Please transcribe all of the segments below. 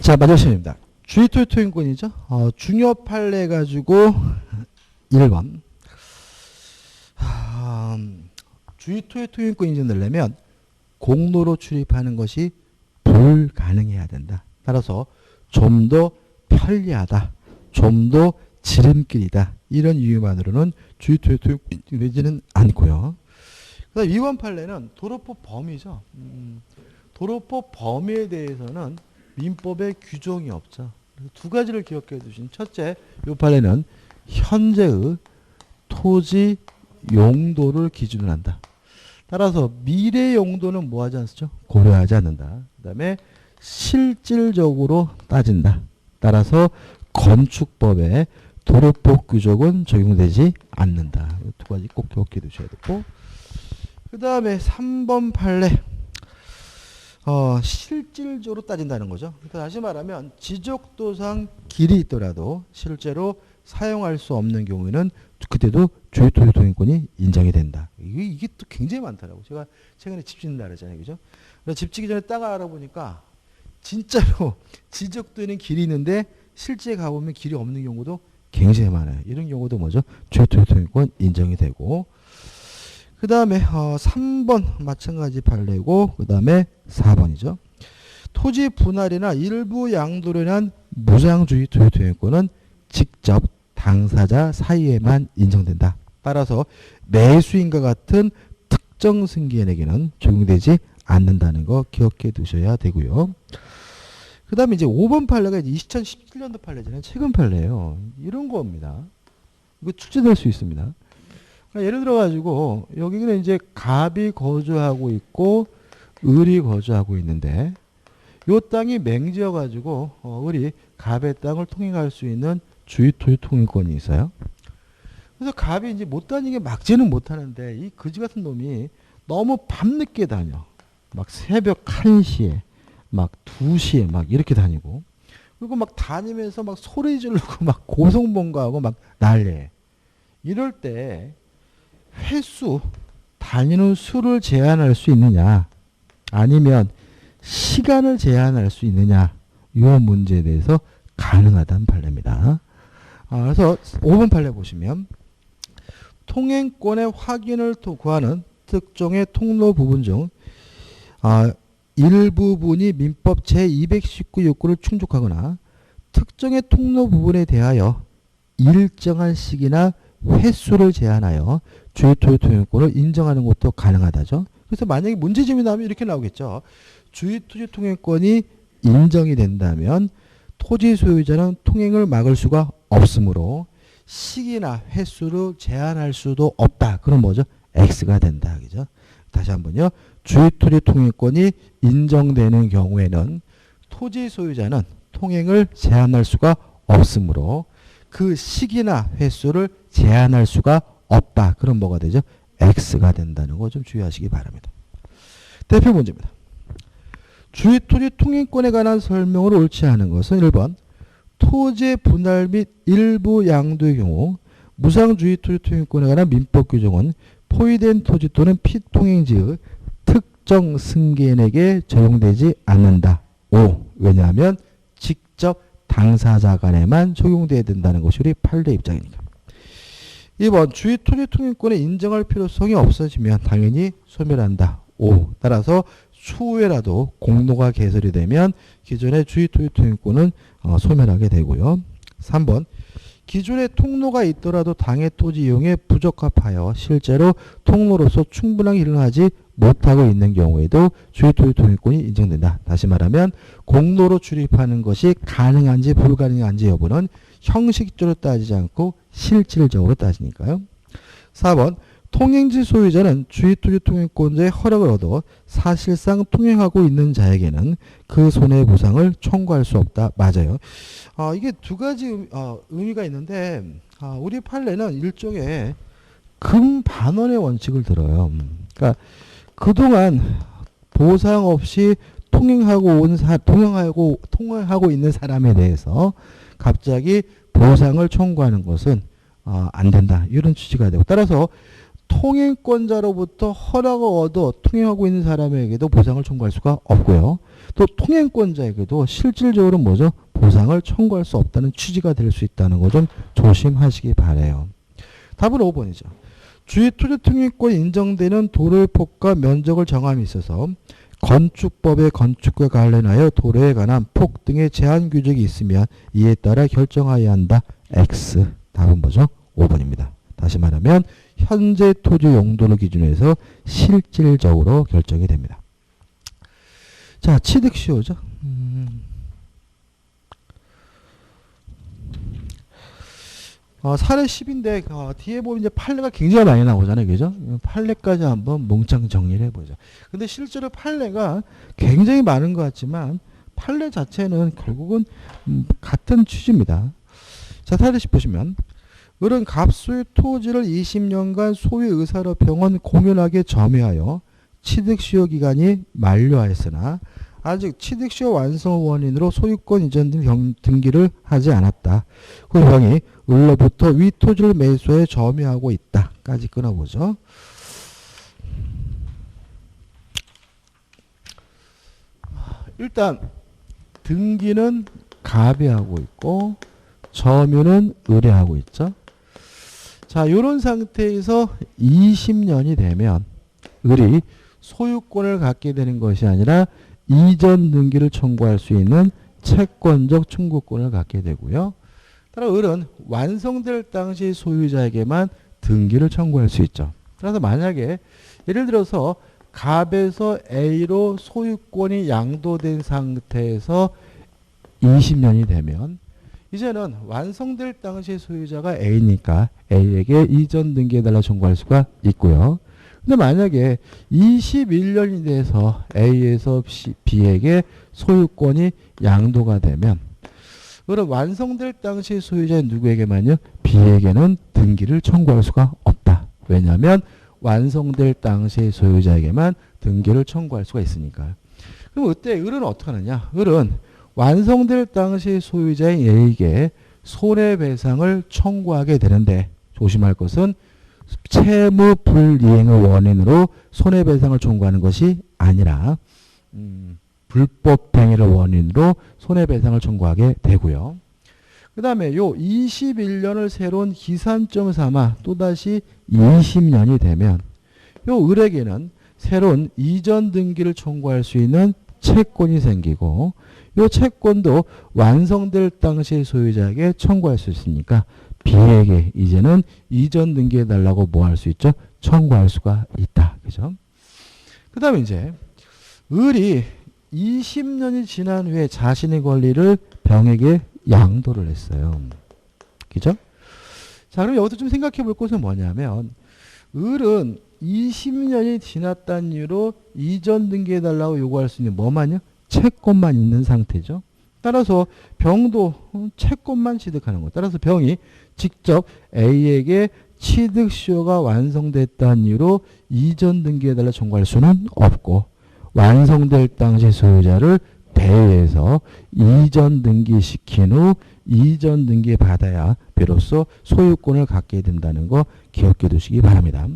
자, 마지막 시간입니다. 주의토의 통행권이죠. 중요 판례 가지고 1번. 주의토의 통행권 인정되려면 공로로 출입하는 것이 불가능해야 된다. 따라서 좀 더 편리하다. 좀 더 지름길이다. 이런 이유만으로는 주의토의 통행권이 인정되지는 않고요. 그 다음 2번 판례는 도로법 범위죠. 도로법 범위에 대해서는 민법에 규정이 없죠. 두 가지를 기억해 두신. 첫째, 이 판례는 현재의 토지 용도를 기준으로 한다. 따라서 미래 용도는 뭐 하지 않죠? 고려하지 않는다. 그 다음에 실질적으로 따진다. 따라서 건축법에 도로법 규정은 적용되지 않는다. 두 가지 꼭 기억해 두셔야 되고. 그 다음에 3번 판례. 실질적으로 따진다는 거죠. 그러니까 다시 말하면 지적도상 길이 있더라도 실제로 사용할 수 없는 경우에는 그때도 주의토지 통행권이 인정이 된다. 이게 또 굉장히 많더라고. 제가 최근에 집 짓는다 그랬잖아요. 그죠? 그래서 집 짓기 전에 땅을 알아보니까 진짜로 지적되는 길이 있는데 실제 가보면 길이 없는 경우도 굉장히 많아요. 이런 경우도 뭐죠? 주의토지 통행권 인정이 되고. 그 다음에 3번 마찬가지 판례고, 그 다음에 4번이죠. 토지 분할이나 일부 양도로 인한 무상주의 토지 통행권은 직접 당사자 사이에만 인정된다. 따라서 매수인과 같은 특정 승계인에게는 적용되지 않는다는 거 기억해 두셔야 되고요. 그 다음에 이제 5번 판례가 2017년도 판례잖아요. 최근 판례예요. 이런 겁니다. 이거 출제될 수 있습니다. 예를 들어 가지고 여기는 이제 갑이 거주하고 있고 을이 거주하고 있는데 요 땅이 맹지여 가지고 을이 갑의 땅을 통행할 수 있는 주의토지 통행권이 있어요. 그래서 갑이 이제 못 다니게 막지는 못하는데 이 거지 같은 놈이 너무 밤늦게 다녀. 막 새벽 1시에 막 2시에 막 이렇게 다니고, 그리고 막 다니면서 막 소리 지르고 막 고성봉가하고 막 난리해. 이럴 때 횟수, 다니는 수를 제한할 수 있느냐, 아니면 시간을 제한할 수 있느냐, 이 문제에 대해서 가능하다는 판례입니다. 그래서 5번 판례 보시면 통행권의 확인을 구하는 특정의 통로 부분 중 일부분이 민법 제219 요건을 충족하거나 특정의 통로 부분에 대하여 일정한 시기나 횟수를 제한하여 주의토지 통행권을 인정하는 것도 가능하다죠. 그래서 만약에 문제점이 나오면 이렇게 나오겠죠. 주의토지 통행권이 인정이 된다면 토지 소유자는 통행을 막을 수가 없으므로 시기나 횟수를 제한할 수도 없다. 그럼 뭐죠? X가 된다. 그죠? 다시 한번요. 주의토지 통행권이 인정되는 경우에는 토지 소유자는 통행을 제한할 수가 없으므로 그 시기나 횟수를 제한할 수가 없다. 그럼 뭐가 되죠? X가 된다는 거 좀 주의하시기 바랍니다. 대표 문제입니다. 주의토지 통행권에 관한 설명을 옳지 않은 것은 1번 토지 분할 및 일부 양도의 경우 무상주의토지 통행권에 관한 민법 규정은 포위된 토지 또는 피통행지의 특정 승계인에게 적용되지 않는다. 5. 왜냐하면 직접 당사자 간에만 적용돼야 된다는 것이 우리 판례 입장이니까. 2번 주의토지 통행권에 인정할 필요성이 없어지면 당연히 소멸한다. 5. 따라서 추후에라도 공로가 개설이 되면 기존의 주의토지 통행권은 소멸하게 되고요. 3번 기존의 통로가 있더라도 당해 토지 이용에 부적합하여 실제로 통로로서 충분하게 일어나지 못하고 있는 경우에도 주의토지 통행권이 인정된다. 다시 말하면 공로로 출입하는 것이 가능한지 불가능한지 여부는 형식적으로 따지지 않고 실질적으로 따지니까요. 4번 통행지 소유자는 주의토지 통행권자의 허락을 얻어 사실상 통행하고 있는 자에게는 그 손해보상을 청구할 수 없다. 맞아요. 이게 두 가지 의미가 있는데 우리 판례는 일종의 금반원의 원칙을 들어요. 그러니까 그동안 보상 없이 통행하고 있는 사람에 대해서 갑자기 보상을 청구하는 것은 안 된다. 이런 취지가 되고, 따라서 통행권자로부터 허락을 얻어 통행하고 있는 사람에게도 보상을 청구할 수가 없고요. 또 통행권자에게도 실질적으로 뭐죠? 보상을 청구할 수 없다는 취지가 될 수 있다는 거 좀 조심하시기 바래요. 답은 5번이죠. 주의 토지 통행권 인정되는 도로의 폭과 면적을 정함에 있어서 건축법의 건축과 관련하여 도로에 관한 폭 등의 제한 규정이 있으면 이에 따라 결정하여야 한다. X. 답은 뭐죠? 5번입니다. 다시 말하면 현재 토지 용도를 기준으로 해서 실질적으로 결정이 됩니다. 자, 취득시효죠. 사례 10인데 뒤에 보면 이제 판례가 굉장히 많이 나오잖아요. 그죠? 판례까지 한번 몽창 정리를 해보죠. 근데 실제로 판례가 굉장히 많은 것 같지만 판례 자체는 결국은 같은 취지입니다. 자, 사례 10 보시면 을은 갑소의 토지를 20년간 소유 의사로 병원 공연하게 점유하여 취득시효 기간이 만료하였으나 아직 취득시효 완성 원인으로 소유권 이전 등 등기를 하지 않았다. 그 병이 을로부터 위 토지를 매수해 점유하고 있다까지 끊어보죠. 일단 등기는 갑이 하고 있고 점유는 을이 하고 있죠. 자, 이런 상태에서 20년이 되면 을이 소유권을 갖게 되는 것이 아니라 이전 등기를 청구할 수 있는 채권적 청구권을 갖게 되고요. 따라 을은 완성될 당시 소유자에게만 등기를 청구할 수 있죠. 그래서 만약에 예를 들어서 갑에서 A로 소유권이 양도된 상태에서 20년이 되면 이제는 완성될 당시 소유자가 A니까 A에게 이전 등기해달라 청구할 수가 있고요. 근데 만약에 21년이 돼서 A에서 B에게 소유권이 양도가 되면 그럼 완성될 당시 소유자인 누구에게만요? B에게는 등기를 청구할 수가 없다. 왜냐하면 완성될 당시 소유자에게만 등기를 청구할 수가 있으니까요. 그럼 그때 을은 어떻게 하느냐? 을은 완성될 당시 소유자인 A에게 손해배상을 청구하게 되는데 조심할 것은 채무 불이행의 원인으로 손해배상을 청구하는 것이 아니라 불법 행위를 원인으로 손해배상을 청구하게 되고요. 그 다음에 요 21년을 새로운 기산점 삼아 또다시 20년이 되면 요 을에게는 새로운 이전 등기를 청구할 수 있는 채권이 생기고 요 채권도 완성될 당시 소유자에게 청구할 수 있으니까 B에게 이제는 이전 등기해달라고 뭐 할 수 있죠? 청구할 수가 있다. 그죠? 그 다음에 이제 을이 20년이 지난 후에 자신의 권리를 병에게 양도를 했어요. 그죠? 자, 그럼 여기서 좀 생각해 볼 것은 뭐냐면 을은 20년이 지났다는 이유로 이전 등기해달라고 요구할 수 있는 뭐만요? 채권만 있는 상태죠. 따라서 병도 채권만 취득하는 것. 따라서 병이 직접 A에게 취득시효가 완성됐다는 이유로 이전 등기해달라 청구할 수는 없고 완성될 당시 소유자를 대회에서 이전 등기시킨 후 이전 등기 받아야 비로소 소유권을 갖게 된다는 거 기억해 두시기 바랍니다.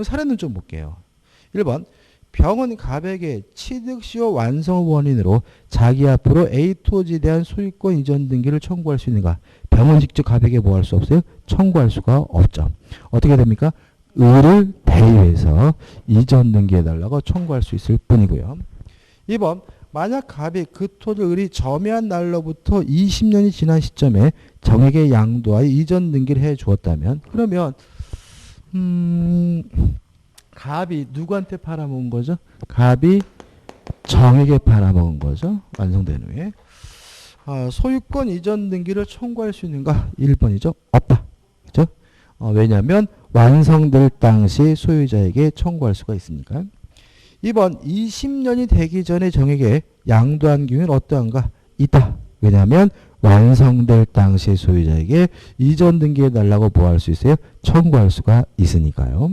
사례는 좀 볼게요. 1번 병은 갑에게 취득시효 완성 원인으로 자기 앞으로 A 토지에 대한 소유권 이전 등기를 청구할 수 있는가? 병은 직접 갑에게 뭐 할 수 없어요? 청구할 수가 없죠. 어떻게 됩니까? 을을 대의해서 이전 등기해달라고 청구할 수 있을 뿐이고요. 2번 만약 갑이 그 토지를 을이 점유한 날로부터 20년이 지난 시점에 정에게 양도하여 이전 등기를 해 주었다면 그러면 갑이 누구한테 팔아먹은 거죠? 갑이 정에게 팔아먹은 거죠. 완성된 후에. 소유권 이전 등기를 청구할 수 있는가? 1번이죠. 없다. 그죠? 왜냐하면 완성될 당시 소유자에게 청구할 수가 있으니까. 2번 20년이 되기 전에 정에게 양도한 경우는 어떠한가? 있다. 왜냐하면 완성될 당시 소유자에게 이전 등기해달라고 뭐 할 수 있어요? 청구할 수가 있으니까요.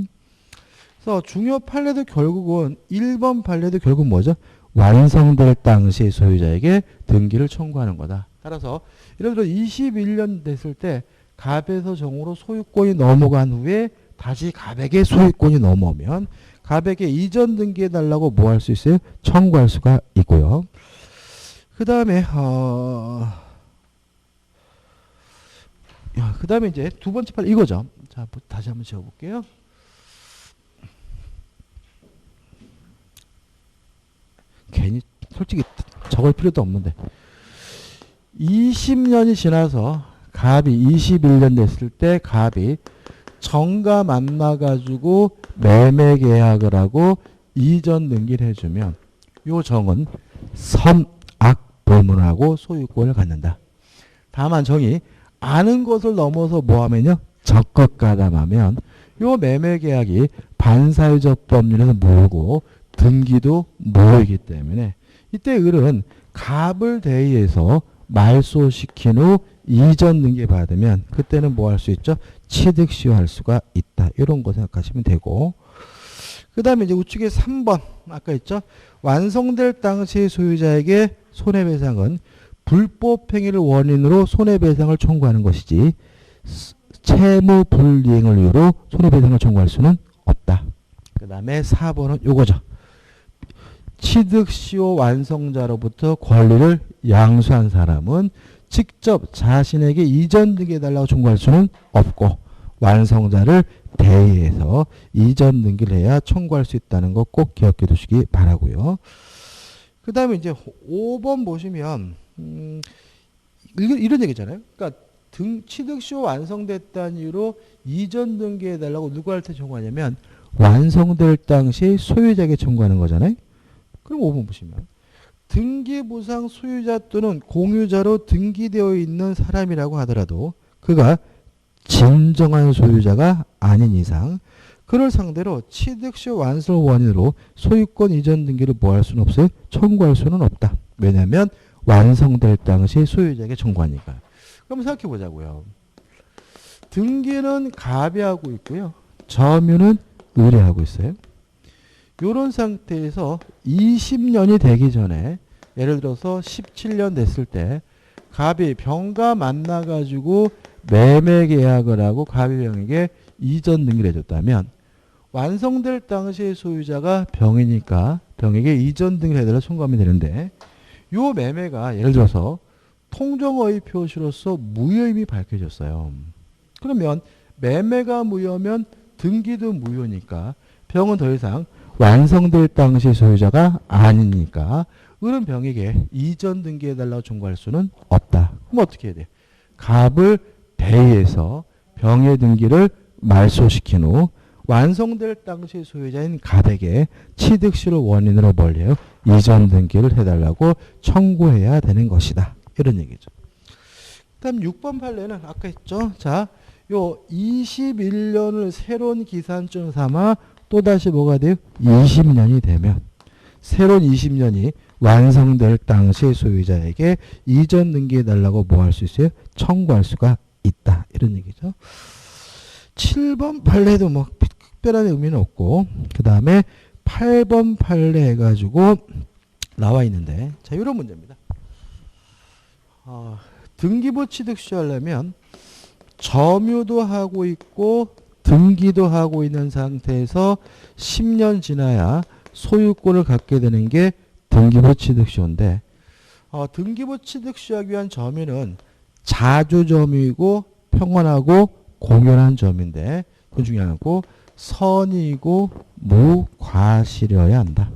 그래서 중요 판례도 결국은 1번 판례도 결국 뭐죠? 완성될 당시 소유자에게 등기를 청구하는 거다. 따라서 예를 들어 21년 됐을 때 갑에서 정으로 소유권이 넘어간 후에 다시 갑에게 소유권이 넘어오면 갑에게 이전 등기해달라고 뭐 할 수 있어요? 청구할 수가 있고요. 그 다음에 그 다음에 이제 두 번째 판례 이거죠. 자, 다시 한번 지어볼게요. 괜히 솔직히 적을 필요도 없는데 20년이 지나서 갑이 21년 됐을 때 갑이 정과 만나가지고 매매 계약을 하고 이전 등기를 해주면 요 정은 선악불문하고 소유권을 갖는다. 다만 정이 아는 것을 넘어서 뭐하면요? 적극 가담하면 요 매매 계약이 반사회적 법률에서 무효고 등기도 무효이기 때문에 이때 을은 갑을 대의해서 말소시킨 후 이전 등기 받으면 그때는 뭐 할 수 있죠? 취득 시효할 수가 있다. 이런 거 생각하시면 되고 그 다음에 이제 우측에 3번 아까 했죠? 완성될 당시 소유자에게 손해배상은 불법 행위를 원인으로 손해배상을 청구하는 것이지 채무 불이행을 이유로 손해배상을 청구할 수는 없다. 그 다음에 4번은 요거죠. 취득시효 완성자로부터 권리를 양수한 사람은 직접 자신에게 이전 등기해달라고 청구할 수는 없고 완성자를 대의해서 이전 등기를 해야 청구할 수 있다는 거 꼭 기억해 두시기 바라고요. 그 다음에 이제 5번 보시면 이런 얘기잖아요. 그러니까 취득시효 완성됐다는 이유로 이전 등기해달라고 누구한테 청구하냐면 완성될 당시 소유자에게 청구하는 거잖아요. 그럼 5번 보시면 등기부상 소유자 또는 공유자로 등기되어 있는 사람이라고 하더라도 그가 진정한 소유자가 아닌 이상 그를 상대로 취득시효 완성 원인으로 소유권 이전 등기를 뭐 할 수는 없어요? 청구할 수는 없다. 왜냐하면 완성될 당시 소유자에게 청구하니까. 그럼 생각해 보자고요. 등기는 갑이 하고 있고요. 점유는 을이 하고 있어요. 이런 상태에서 20년이 되기 전에 예를 들어서 17년 됐을 때 갑이 병과 만나가지고 매매 계약을 하고 갑이 병에게 이전 등기를 해줬다면 완성될 당시의 소유자가 병이니까 병에게 이전 등기를 해달라고 청구하면 되는데 이 매매가 예를 들어서 통정어의 표시로서 무효임이 밝혀졌어요. 그러면 매매가 무효면 등기도 무효니까 병은 더 이상 완성될 당시 소유자가 아니니까 을은 병에게 이전 등기해달라고 청구할 수는 없다. 그럼 어떻게 해야 돼? 갑을 대의해서 병의 등기를 말소시킨 후 완성될 당시 소유자인 갑에게 취득시를 원인으로 벌려요. 이전 등기를 해달라고 청구해야 되는 것이다. 이런 얘기죠. 다음 6번 판례는 아까 했죠. 자, 요 21년을 새로운 기산점 삼아 또다시 뭐가 돼요? 20년이 되면 새로운 20년이 완성될 당시 소유자에게 이전 등기해달라고 뭐 할 수 있어요? 청구할 수가 있다. 이런 얘기죠. 7번 판례도 뭐 특별한 의미는 없고 그 다음에 8번 판례 해가지고 나와 있는데 자 이런 문제입니다. 등기부 취득시 하려면 점유도 하고 있고 등기도 하고 있는 상태에서 10년 지나야 소유권을 갖게 되는 게 등기부 취득시효인데 등기부 취득시하기 위한 점유는 자주점유이고 평온하고 공연한 점인데 그 중에 하나고 선이고 무과실이어야 한다.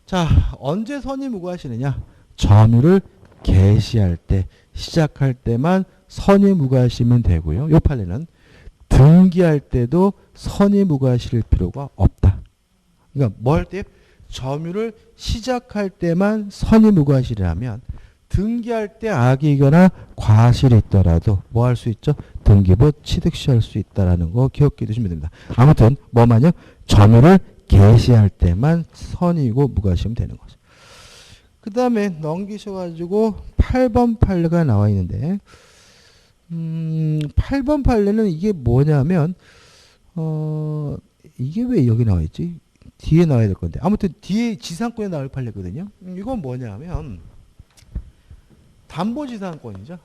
자, 언제 선이 무과실이냐? 점유를 개시할 때, 시작할 때만 선이 무과시면 되고요. 요 판례는 등기할 때도 선이 무과실일 필요가 없다. 그러니까 뭐 할 때? 점유를 시작할 때만 선이 무과실이라면 등기할 때 악이거나 과실이 있더라도 뭐 할 수 있죠? 등기부 취득시할 수 있다라는 거 기억해 두시면 됩니다. 아무튼 뭐만요? 점유를 개시할 때만 선이고 무과시면 되는 거죠. 그 다음에 넘기셔가지고 8번 판례가 나와 있는데 8번 판례는 이게 뭐냐면 이게 왜 여기 나와 있지? 뒤에 나와야 될 건데 아무튼 뒤에 지상권에 나올 판례거든요. 이건 뭐냐면 담보지상권이죠.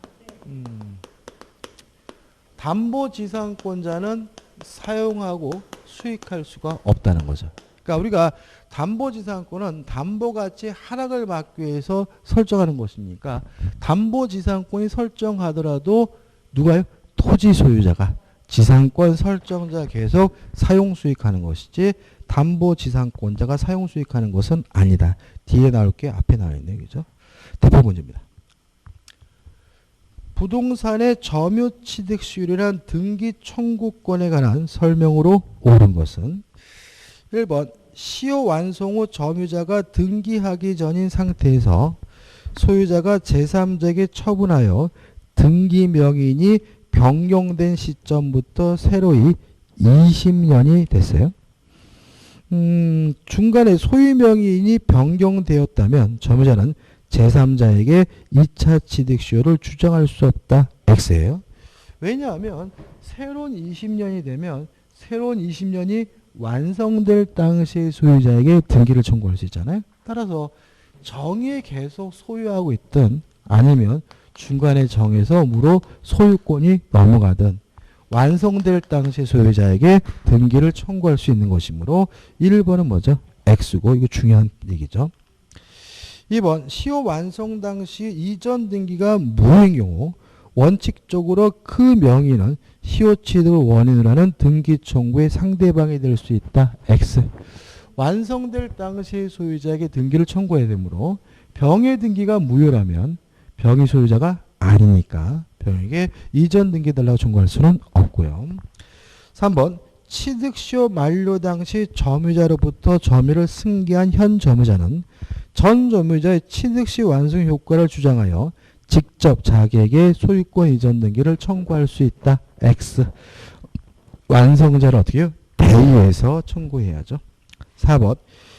담보지상권자는 사용하고 수익할 수가 없다는 거죠. 그러니까 우리가 담보지상권은 담보가치 하락을 막기 위해서 설정하는 것입니까? 담보지상권이 설정하더라도 누가요? 토지 소유자가 지상권 설정자 계속 사용 수익하는 것이지 담보지상권자가 사용 수익하는 것은 아니다. 뒤에 나올 게 앞에 나와 있네요. 그죠? 대표 문제입니다. 부동산의 점유취득시율이란 등기 청구권에 관한 설명으로 옳은 것은 1번 시효 완성 후 점유자가 등기하기 전인 상태에서 소유자가 제3자에게 처분하여 등기 명인이 변경된 시점부터 새로이 20년이 됐어요. 중간에 소유 명인이 변경되었다면 점유자는 제3자에게 2차 취득시효를 주장할 수 없다. X예요. 왜냐하면 새로운 20년이 되면 새로운 20년이 완성될 당시의 소유자에게 등기를 청구할 수 있잖아요. 따라서 정의에 계속 소유하고 있든 아니면 중간에 정해서 무로 소유권이 넘어가든 완성될 당시의 소유자에게 등기를 청구할 수 있는 것이므로 1번은 뭐죠? X고 이거 중요한 얘기죠. 2번 시효 완성 당시 이전 등기가 무효인 경우 원칙적으로 그 명의는 시효 취득을 원인으로 하는 등기 청구의 상대방이 될 수 있다. X. 완성될 당시의 소유자에게 등기를 청구해야 되므로 병의 등기가 무효라면 병의 소유자가 아니니까 병에게 이전 등기 달라고 청구할 수는 없고요. 3번 취득시효 만료 당시 점유자로부터 점유를 승계한 현 점유자는 전 점유자의 취득시 완성 효과를 주장하여 직접 자기에게 소유권 이전 등기를 청구할 수 있다. X. 완성자를 어떻게 해요? 대의해서 청구해야죠. 4번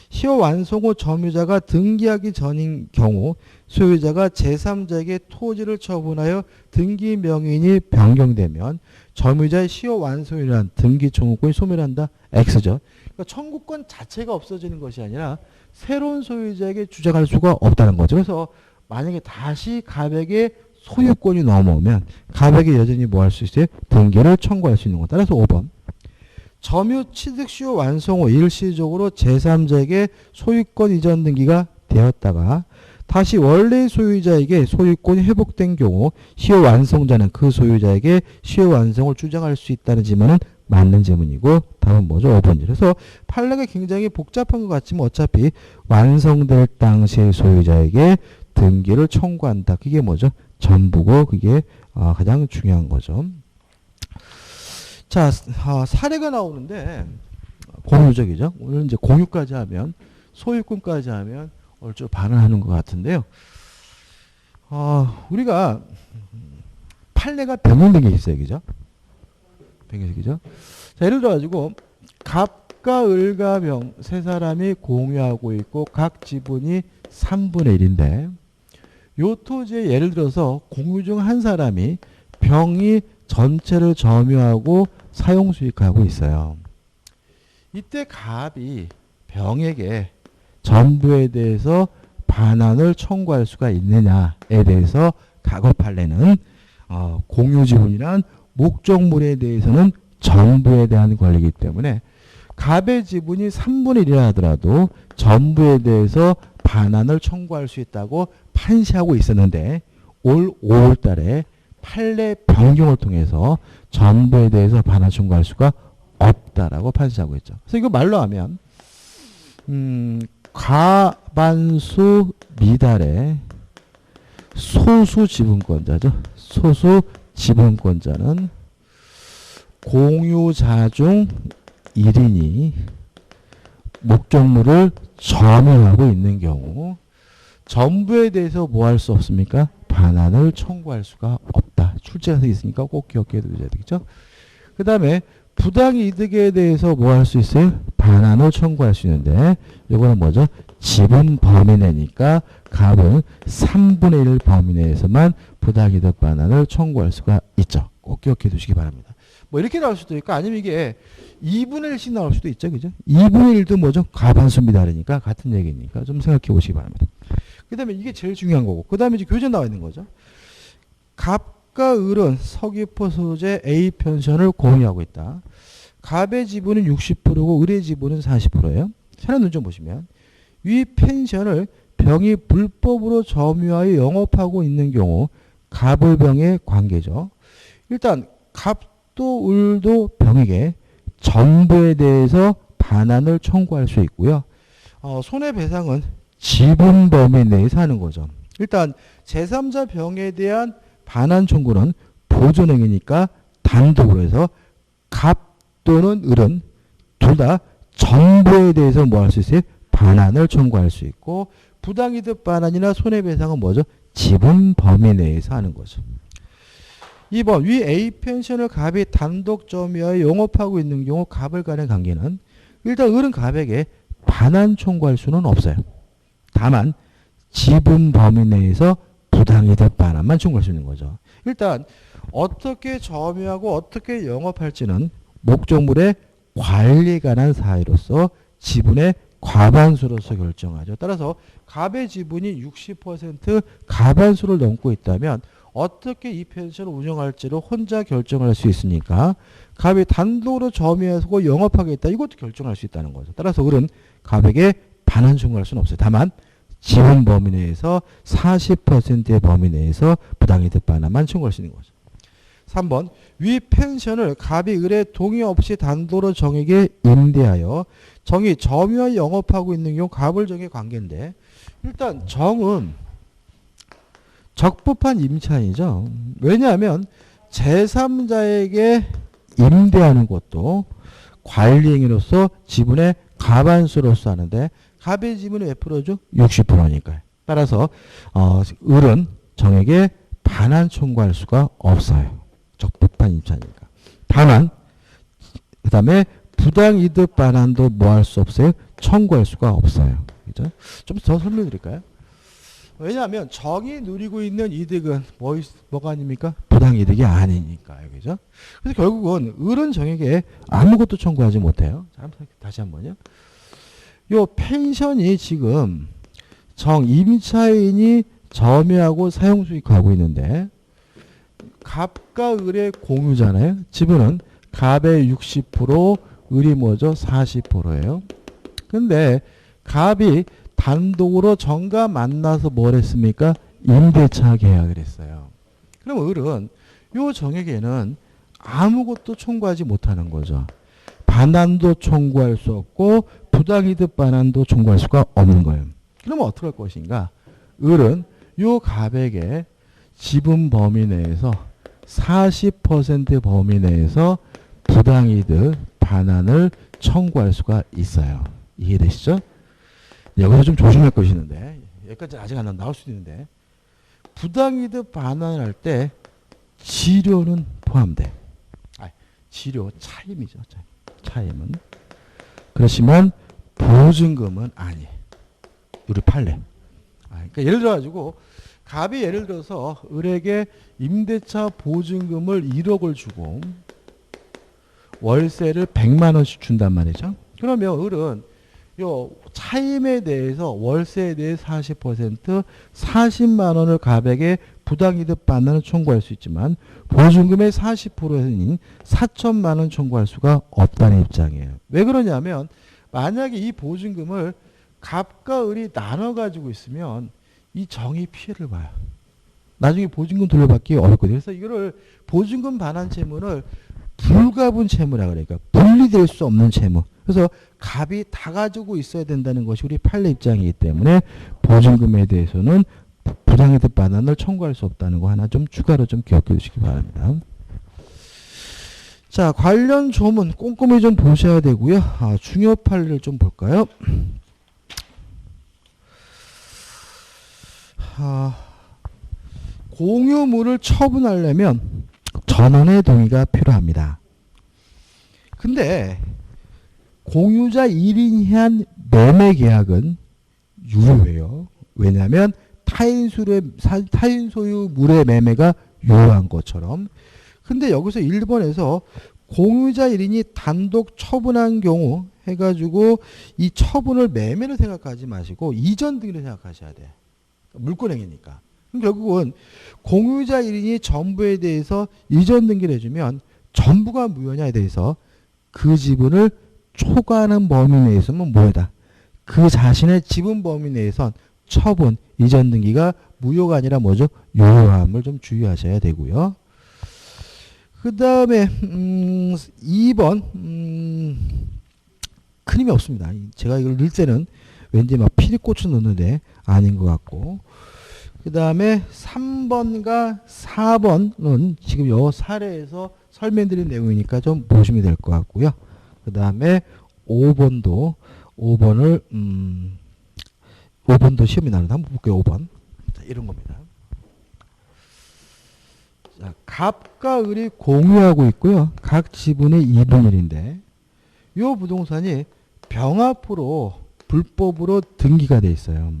시효 완성 후 점유자가 등기하기 전인 경우 소유자가 제3자에게 토지를 처분하여 등기 명인이 변경되면 점유자의 시효 완성이란 등기 청구권이 소멸한다. X죠. 그러니까 청구권 자체가 없어지는 것이 아니라 새로운 소유자에게 주장할 수가 없다는 거죠. 그래서 만약에 다시 갑에게 소유권이 넘어오면 갑에게 여전히 뭐 할 수 있어요? 등기를 청구할 수 있는 것. 따라서 5번 점유 취득시효 완성 후 일시적으로 제3자에게 소유권 이전 등기가 되었다가 다시 원래 소유자에게 소유권이 회복된 경우 시효 완성자는 그 소유자에게 시효 완성을 주장할 수 있다는 질문은 맞는 질문이고 답은 뭐죠? 5번이죠. 그래서 판례가 굉장히 복잡한 것 같지만 어차피 완성될 당시의 소유자에게 등기를 청구한다. 그게 뭐죠? 전부고 그게 가장 중요한 거죠. 자, 사례가 나오는데 공유적이죠. 오늘 이제 공유까지 하면 소유권까지 하면 얼추 반환하는 것 같은데요. 우리가 판례가 변경된 게 있어요, 그죠? 변경이죠. 자, 예를 들어가지고 갑과 을과 병 세 사람이 공유하고 있고 각 지분이 3분의 1인데 요 토지에 예를 들어서 공유 중 한 사람이 병이 전체를 점유하고 사용 수익하고 있어요. 이때 갑이 병에게 전부에 대해서 반환을 청구할 수가 있느냐에 대해서 과거 판례는 공유 지분이란 목적물에 대해서는 전부에 대한 권리이기 때문에 갑의 지분이 3분의 1이라 하더라도 전부에 대해서 반환을 청구할 수 있다고 판시하고 있었는데 올 5월 달에 판례 변경을 통해서 전부에 대해서 반환 청구할 수가 없다라고 판시하고 있죠. 그래서 이거 말로 하면 과반수 미달의 소수 지분권자죠. 소수 지분권자는 공유자 중 1인이 목적물을 점유하고 있는 경우 전부에 대해서 뭐 할 수 없습니까? 반환을 청구할 수가 없다. 출제가 있으니까 꼭 기억해 두셔야 되겠죠. 그 다음에 부당이득에 대해서 뭐 할 수 있어요? 반환을 청구할 수 있는데 이거는 뭐죠? 지분 범위 내니까 갑은 3분의 1 범위 내에서만 부당이득 반환을 청구할 수가 있죠. 꼭 기억해 두시기 바랍니다. 뭐 이렇게 나올 수도 있고 아니면 이게 2분의 1씩 나올 수도 있죠. 그죠? 2분의 1도 뭐죠? 과반수 미달이니까 같은 얘기니까 좀 생각해 보시기 바랍니다. 그 다음에 이게 제일 중요한 거고 그 다음에 이제 교재 나와 있는 거죠. 갑과 을은 서귀포 소재 A 편션을 공유하고 있다. 갑의 지분은 60%고 을의 지분은 40%예요. 차례 논점 보시면 위 펜션을 병이 불법으로 점유하여 영업하고 있는 경우 갑을병의 관계죠. 일단 갑도 을도 병에게 전부에 대해서 반환을 청구할 수 있고요. 손해배상은 지분 범위 내에서 하는 거죠. 일단 제3자 병에 대한 반환 청구는 보존행위니까 단독으로 해서 갑 또는 을은 둘 다 전부에 대해서 뭐 할 수 있어요? 반환을 청구할 수 있고 부당이득 반환이나 손해배상은 뭐죠? 지분 범위 내에서 하는 거죠. 2번 위 A펜션을 갑이 단독 점유하여 영업하고 있는 경우 갑을 간의 관계는 일단 을은 갑에게 반환 청구할 수는 없어요. 다만 지분 범위 내에서 부당이득 반환만 청구할 수 있는 거죠. 일단 어떻게 점유하고 어떻게 영업할지는 목적물의 관리에 관한 사유로서 지분의 과반수로서 결정하죠. 따라서 갑의 지분이 60% 과반수를 넘고 있다면 어떻게 이 펜션을 운영할지를 혼자 결정할 수 있으니까 갑이 단독으로 점유하고 영업하겠다. 이것도 결정할 수 있다는 거죠. 따라서 을은 갑에게 반환 청구할 수는 없어요. 다만 지분 범위 내에서 40%의 범위 내에서 부당이득 반환만 청구할 수 있는 거죠. 3번 위 펜션을 갑이 을의 동의 없이 단독으로 정에게 임대하여 정이 점유하여 영업하고 있는 경우 갑을 정의 관계인데 일단 정은 적법한 임차인이죠. 왜냐하면 제3자에게 임대하는 것도 관리행위로서 지분의 과반수로서 하는데 갑의 지분이 몇 프로죠? 60%니까요. 따라서 을은 정에게 반환 청구할 수가 없어요. 적법한 임차니까. 다만 그 다음에 부당이득 반환도 뭐 할 수 없어요? 청구할 수가 없어요. 그죠? 좀 더 설명드릴까요? 왜냐하면 정이 누리고 있는 이득은 뭐가 아닙니까? 부당이득이 아니니까요. 그죠? 그래서 결국은 을은 정에게 아무것도 청구하지 못해요. 자, 다시 한번요. 요 펜션이 지금 정 임차인이 점유하고 사용 수익하고 있는데 갑과 을의 공유잖아요. 지분은 갑의 60%, 을이 뭐죠? 40%예요. 근데 갑이 단독으로 정과 만나서 뭘 했습니까? 임대차 계약을 했어요. 그럼 을은 요 정에게는 아무것도 청구하지 못하는 거죠. 반환도 청구할 수 없고 부당이득 반환도 청구할 수가 없는 거예요. 그러면 어떻게 할 것인가? 을은 요 갑에게 지분 범위 내에서 40% 범위 내에서 부당이득 반환을 청구할 수가 있어요. 이해되시죠? 여기서 좀 조심할 것이 있는데 여기까지 아직 안 나올 수도 있는데 부당이득 반환을 할 때 지료는 포함돼. 지료 차임이죠. 차임은. 그렇지만 보증금은 아니에요. 우리 판례. 그러니까 예를 들어가지고 갑이 예를 들어서 을에게 임대차 보증금을 1억을 주고 월세를 100만 원씩 준단 말이죠. 그러면 을은 요 차임에 대해서 월세에 대해 40% 40만 원을 갑에게 부당이득 반환을 청구할 수 있지만 보증금의 40%인 4천만 원 청구할 수가 없다는 입장이에요. 왜 그러냐면 만약에 이 보증금을 갑과 을이 나눠 가지고 있으면 이 정이 피해를 봐요. 나중에 보증금 돌려받기 어렵거든요. 그래서 이거를 보증금 반환 채무를 불가분 채무라 그러니까 분리될 수 없는 채무. 그래서 갑이 다 가지고 있어야 된다는 것이 우리 판례 입장이기 때문에 보증금에 대해서는 부당이득 반환을 청구할 수 없다는 거 하나 좀 추가로 좀 기억해 주시기 바랍니다. 자, 관련 조문 꼼꼼히 좀 보셔야 되고요. 중요 판례를 좀 볼까요? 공유물을 처분하려면 전원의 동의가 필요합니다. 근데 공유자 1인이 한 매매 계약은 유효해요. 왜냐하면 타인 소유 물의 매매가 유효한 것처럼. 근데 여기서 1번에서 공유자 1인이 단독 처분한 경우 해가지고 이 처분을 매매로 생각하지 마시고 이전 등기로 생각하셔야 돼. 물권행위니까. 그럼 결국은 공유자 1인이 전부에 대해서 이전 등기를 해주면 전부가 무효냐에 대해서 그 지분을 초과하는 범위 내에서는 뭐다? 그 자신의 지분 범위 내에선 처분, 이전 등기가 무효가 아니라 뭐죠? 유효함을 좀 주의하셔야 되고요. 그 다음에 2번 큰 힘이 없습니다. 제가 이걸 넣을 때는 왠지 막 피리꽃을 넣는데 아닌 것 같고, 그 다음에 3번과 4번은 지금 요 사례에서 설명드린 내용이니까 좀 보시면 될 것 같고요. 그 다음에 5번도 5번도 시험이 나는데 한번 볼게요. 5번. 자, 이런 겁니다. 자, 갑과 을이 공유하고 있고요. 각 지분의 2분의 1인데 이 부동산이 병합으로 불법으로 등기가 돼 있어요.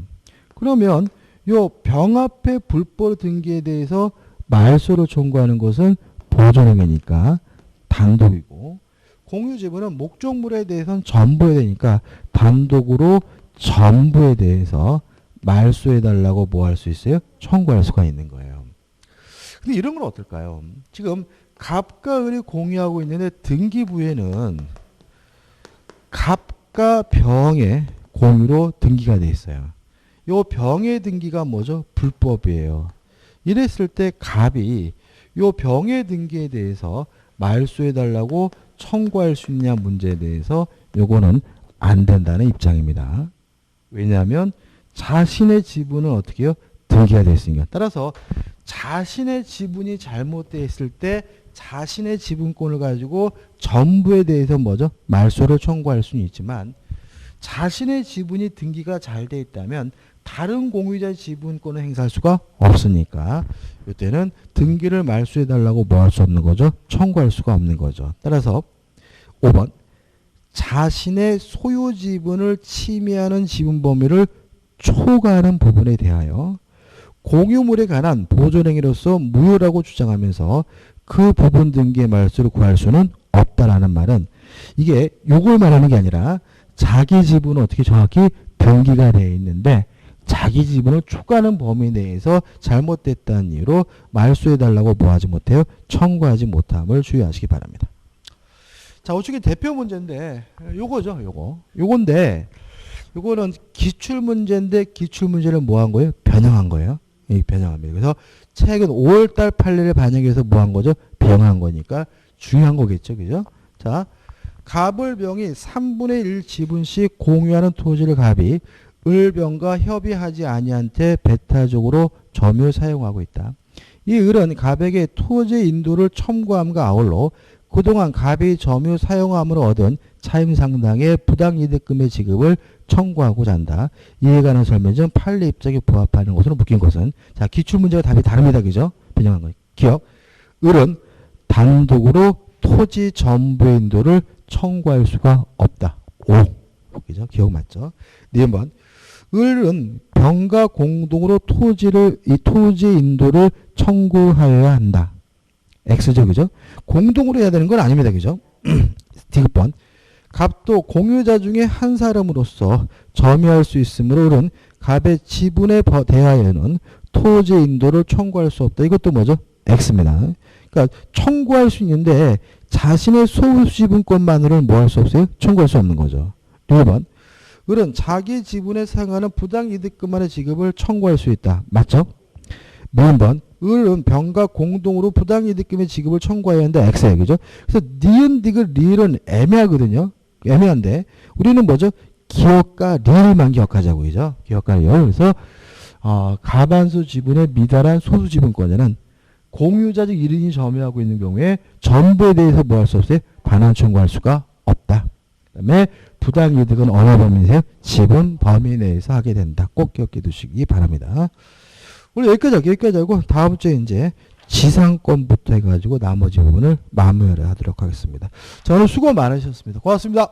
그러면 이 병합의 불법 등기에 대해서 말소를 청구하는 것은 보존행위니까 단독이고, 공유 지분은 목적물에 대해서는 전부해야 되니까 단독으로 전부에 대해서 말소해달라고 뭐 할 수 있어요? 청구할 수가 있는 거예요. 근데 이런 건 어떨까요? 지금 갑과 을이 공유하고 있는데 등기부에는 갑과 병의 공유로 등기가 돼 있어요. 요 병의 등기가 뭐죠? 불법이에요. 이랬을 때 갑이 요 병의 등기에 대해서 말소해달라고 청구할 수 있냐 문제에 대해서 요거는 안 된다는 입장입니다. 왜냐하면 자신의 지분은 어떻게 해요? 등기가 되어 있으니까. 따라서 자신의 지분이 잘못되어 있을 때 자신의 지분권을 가지고 전부에 대해서 뭐죠? 말소를 청구할 수는 있지만, 자신의 지분이 등기가 잘 되어 있다면 다른 공유자의 지분권을 행사할 수가 없으니까 이때는 등기를 말소해달라고 뭐 할 수 없는 거죠? 청구할 수가 없는 거죠. 따라서 5번 자신의 소유 지분을 침해하는 지분 범위를 초과하는 부분에 대하여 공유물에 관한 보존행위로서 무효라고 주장하면서 그 부분 등기의 말소를 구할 수는 없다라는 말은, 이게 요걸 말하는 게 아니라 자기 지분은 어떻게 정확히 등기가 되어 있는데 자기 지분을 초과하는 범위 내에서 잘못됐다는 이유로 말소해달라고 뭐 하지 못해요? 청구하지 못함을 주의하시기 바랍니다. 자, 우측에 대표 문제인데 요거죠. 요건데 요거는 기출 문제인데 기출 문제를 뭐 한 거예요? 변형한 거예요. 변형합니다. 그래서 최근 5월달 판례를 반영해서 뭐 한 거죠? 변형한 거니까 중요한 거겠죠. 그죠? 자, 갑을병이 3분의 1 지분씩 공유하는 토지를 갑이 을병과 협의하지 아니한 채 배타적으로 점유 사용하고 있다. 이 을은 갑에게 토지 인도를 첨부함과 아울러 그동안 갑이 점유 사용함으로 얻은 차임 상당의 부당이득금의 지급을 청구하고자 한다. 이에 관한 설명은 판례 입장에 부합하는 것으로 묶인 것은, 자, 기출문제가 답이 다릅니다. 그죠? 변형한 거. 기억. 을은 단독으로 토지 전부의 인도를 청구할 수가 없다. 오. 그죠? 기억 맞죠? 네 번. 을은 병과 공동으로 토지 인도를 청구하여야 한다. X죠. 그죠? 공동으로 해야 되는 건 아닙니다. 그죠? 디귿번. 갑도 공유자 중에 한 사람으로서 점유할 수 있으므로 을은 갑의 지분에 대하여는 토지 인도를 청구할 수 없다. 이것도 뭐죠? X입니다. 그러니까 청구할 수 있는데 자신의 소유 지분권만으로는 뭐 할 수 없어요? 청구할 수 없는 거죠. 1번. 을은 자기 지분에 상하는 부당이득금만의 지급을 청구할 수 있다. 맞죠? 번. 을은 병과 공동으로 부당이득금의 지급을 청구해야 하는데 X예요. 그죠? 그래서 니은, 디귿, 리을은 애매하거든요. 애매한데 우리는 뭐죠? 기억과 리을만 기억하자고. 그죠? 기억과 리을. 그래서 가반수 지분의 미달한 소수 지분권자는 공유자직 1인이 점유하고 있는 경우에 전부에 대해서 뭐 할 수 없어요? 반환 청구할 수가 없다. 그 다음에 부당이득은 어느 범위세요? 지분 범위 내에서 하게 된다. 꼭 기억해 두시기 바랍니다. 오늘 여기까지 하고 다음 주에 이제 지상권부터 해가지고 나머지 부분을 마무리를 하도록 하겠습니다. 자, 오늘 수고 많으셨습니다. 고맙습니다.